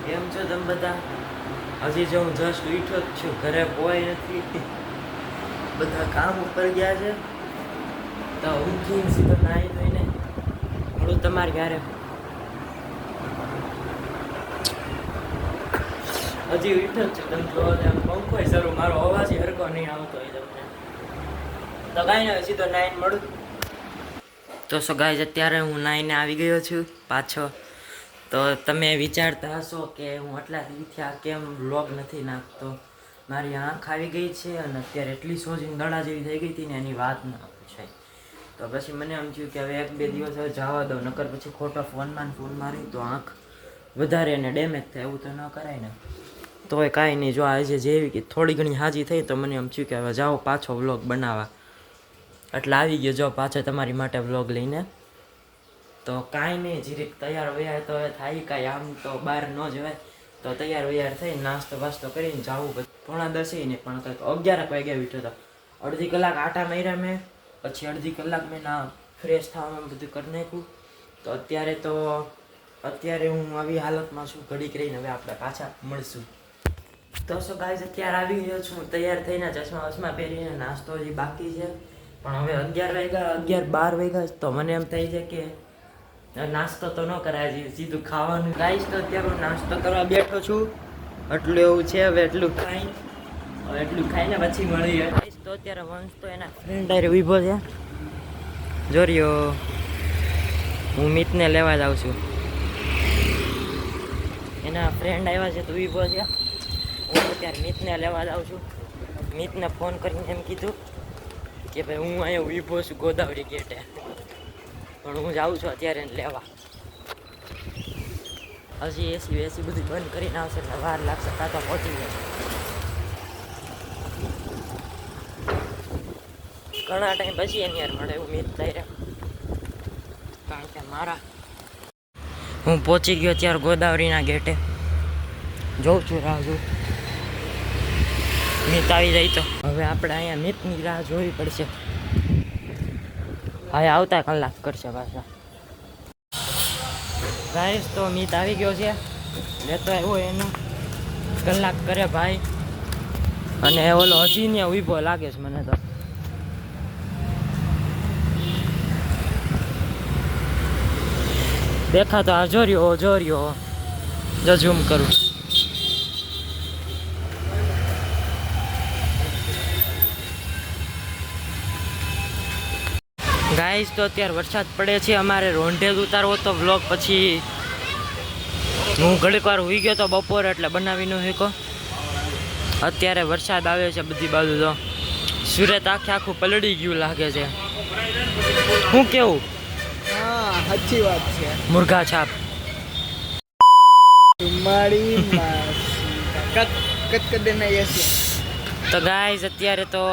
કેમ છો તમે બધા? હજી જો હું જસ્ટ ઉઠ્યો જ છું, ઘરે કોઈ નથી, બધા કામ ઉપર ગયા છે. તો ઊંઘીને સીધો નાહી ધોઈને મળું તમારે ઘરે. હજી ઉઠ્યો જ છું, તમે જોવો પંખો શરૂ, મારો અવાજ હરકો નહીં આવતો હોય તમને. તો કાંઈ નહીં, સીધો નાઈને મળું. તો સો ગાઈઝ, અત્યારે હું નાઈને આવી ગયો છું પાછો. તો તમે વિચારતા હશો કે હું આટલા દીથી આ કેમ વ્લોગ નથી નાખતો. મારી આંખ આવી ગઈ છે અને અત્યારે એટલી સોજીને દડા જેવી થઈ ગઈ હતી ને એની વાત ના પૂછાય. તો પછી મને એમ થયું કે હવે 1-2 દિવસ હવે જવા દો, નકર પછી ખોટો ફોનમાં રહી તો આંખ વધારે એને ડેમેજ થાય, એવું તો ન કરાય ને. તો એ કાંઈ નહીં, જો આજે જેવી કે થોડી ઘણી હાજી થઈ તો મને એમ થયું કે હવે જાઓ પાછો વ્લોગ બનાવવા. એટલે આવી ગયો જો પાછો તમારી માટે વ્લોગ લઈને. તો કાંઈ નહીં, જીરીક તૈયાર વૈયાર તો થાય કાંઈ, આમ તો બહાર ન જવાય. તો તૈયાર વૈયાર થઈ નાસ્તો વાસ્તો કરીને જાવું. 9:30 નહીં પણ કંઈક 11 વાગ્યા ઉઠ્યો હતો. અડધી કલાક આટા માર્યા મેં, પછી અડધી કલાક મેં ફ્રેશ થવામાં બધું કરી નાખ્યું. તો અત્યારે હું આવી હાલતમાં છું. ઘડીક રહીને હવે આપણે પાછા મળશું. તો શું ગાઈઝ, અત્યારે આવી ગયો છું તૈયાર થઈને, ચશ્મા પહેરીને. નાસ્તો હજી બાકી છે પણ હવે 11-12 વાગ્યા તો મને એમ થાય છે કે નાસ્તો તો ન કરાય, સીધું ખાવાનું. ગાઈઝ, તો અત્યારે હું નાસ્તો કરવા બેઠો છું. એટલું એવું છે, હવે એટલું ખાઈને પછી મળીએ. ગાઈઝ, તો અત્યારે વંશ તો એના ફ્રેન્ડ હારે ઊભો છે. જો રહ્યો, હું મિતને લેવા જાઉં છું. એના ફ્રેન્ડ આવ્યા છે તો ઊભો છે. હું અત્યારે મિતને લેવા જાઉં છું. મિતને ફોન કરીને એમ કીધું કે ભાઈ હું અહીંયા ઊભો છું ગોદાવરી ગેટે, પણ હું જાઉં છું અત્યારે લેવા. હજી એસી બધું બંધ કરીને આવશે એટલે વાર લાગશે, કાં તો પહોંચી જશે. ઘણા ટાઈમ પછી એની યાર મળે એવું મિત થઈ રહ્યા, કારણ કે હું પહોંચી ગયો ત્યારે ગોદાવરીના ગેટે. જોઉં છું, રાહ જોઉં મિત આવી જાય તો. હવે આપણે અહીંયા મિતની રાહ જોવી પડશે. હવે આવતા કલાક કરશે પાછા. ગાઈસ, તો મિત આવી ગયો છે, લેતો આવ્યો એનો કલાક કરે ભાઈ. અને ઓલો હજી ને ઊભો લાગે છે મને તો. દેખાતો આ જોર્યો જો ઝૂમ કરું. ગાઈસ, તો અત્યારે વરસાદ પડે છે. અમારે રોંઢે જ ઉતારવો તો વ્લોગ, પછી હું ઘડીક વાર હોઈ ગયો તો બપોર એટલે બનાવી ન શીખો. અત્યારે વરસાદ આવે છે બધી બાજુ. તો સુરત આખું પલળી ગયું લાગે છે. શું કેવું? હા, સાચી વાત છે. મુર્ગા છાપ તો ગાઈસ, અત્યારે તો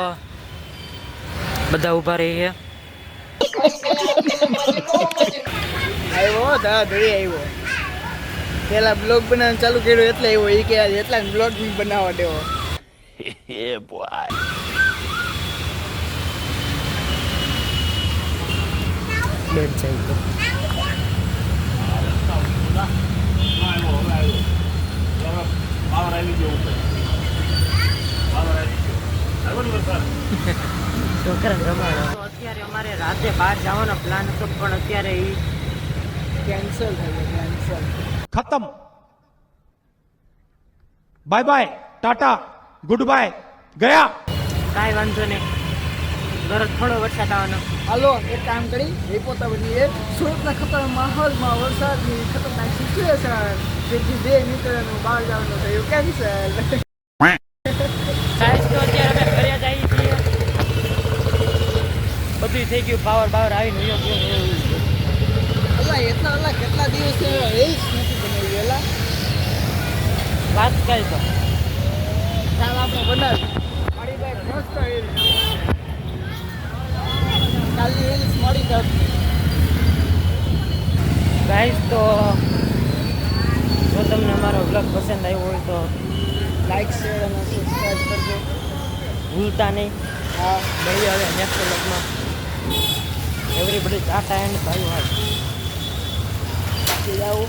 બધા ઊભા રહી છે. આવ્યો પેલા બ્લોગ બનાવવાનું ચાલુ કર્યું એટલે આવ્યો. એ કે એટલા બ્લોગ બનાવવા દેવો. બેન સાહેબ છોકરા રમાડો. તો અત્યારે અમારે રાતે બહાર જવાનો પ્લાન હતો પણ અત્યારે એ કેન્સલ થઈ ગયો. કેન્સલ खत्म bye bye tata good bye गया. કાંઈ વાંધો નહીં, દરરોજ થોડો વરસાદ આવવાનો. હાલો, એક કામ કરી રિપોર્ટર બનીએ. સુરતના ખતરનાક માહોલમાં વરસાદની ખતરનાક સિચ્યુએશન, જેથી 2 મિત્રોનું બહાર જવાનું થયું કેન્સલ. સાહેબ, તો અત્યારે અમે ઘરે જઈએ છીએ. બધું થઈ ગયું, પાવર આવીને એટલા કેટલા દિવસ રીલ્સ નથી બનાવી વેલા. વાત કરી તો ચાલ આપણે બનાવી. મારી ભાઈ મસ્ત રીલ્સ, કાલની રીલ્સ મળી જશે. ગાઈસ, તો જો તમને અમારો બ્લોગ પસંદ આવ્યો હોય તો લાઈક, શેર અને સબસ્ક્રાઈબ કરજો ભૂલતા નહીં. હા, મળીએ હવે નેક્સ્ટ બ્લોગમાં. Everybody Tata and bye bye. જાઓ.